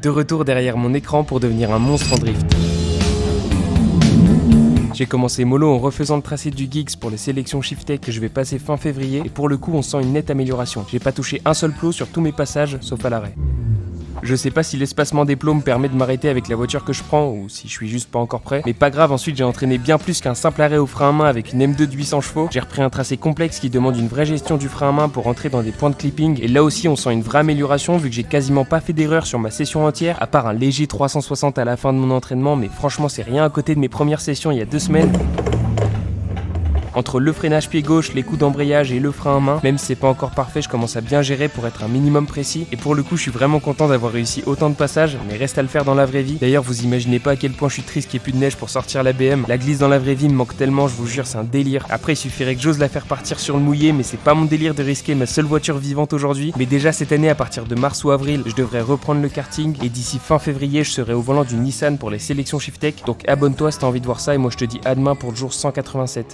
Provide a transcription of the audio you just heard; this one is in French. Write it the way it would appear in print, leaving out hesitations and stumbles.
De retour derrière mon écran pour devenir un monstre en drift. J'ai commencé mollo en refaisant le tracé du Geeks pour les sélections Shiftech que je vais passer fin février et pour le coup on sent une nette amélioration. J'ai pas touché un seul plot sur tous mes passages sauf à l'arrêt. Je sais pas si l'espacement des plots me permet de m'arrêter avec la voiture que je prends ou si je suis juste pas encore prêt, mais pas grave, ensuite j'ai entraîné bien plus qu'un simple arrêt au frein à main avec une M2 de 800 chevaux. J'ai repris un tracé complexe qui demande une vraie gestion du frein à main pour entrer dans des points de clipping et là aussi on sent une vraie amélioration vu que j'ai quasiment pas fait d'erreur sur ma session entière à part un léger 360 à la fin de mon entraînement, mais franchement c'est rien à côté de mes premières sessions il y a 2 semaines. Entre le freinage pied gauche, les coups d'embrayage et le frein à main, même si c'est pas encore parfait, je commence à bien gérer pour être un minimum précis. Et pour le coup, je suis vraiment content d'avoir réussi autant de passages, mais reste à le faire dans la vraie vie. D'ailleurs, vous imaginez pas à quel point je suis triste qu'il n'y ait plus de neige pour sortir la BM. La glisse dans la vraie vie me manque tellement, je vous jure, c'est un délire. Après, il suffirait que j'ose la faire partir sur le mouillé, mais c'est pas mon délire de risquer ma seule voiture vivante aujourd'hui. Mais déjà cette année, à partir de mars ou avril, je devrais reprendre le karting et d'ici fin février, je serai au volant du Nissan pour les sélections Shiftech. Donc abonne-toi si t'as envie de voir ça et moi je te dis à demain pour le jour 187.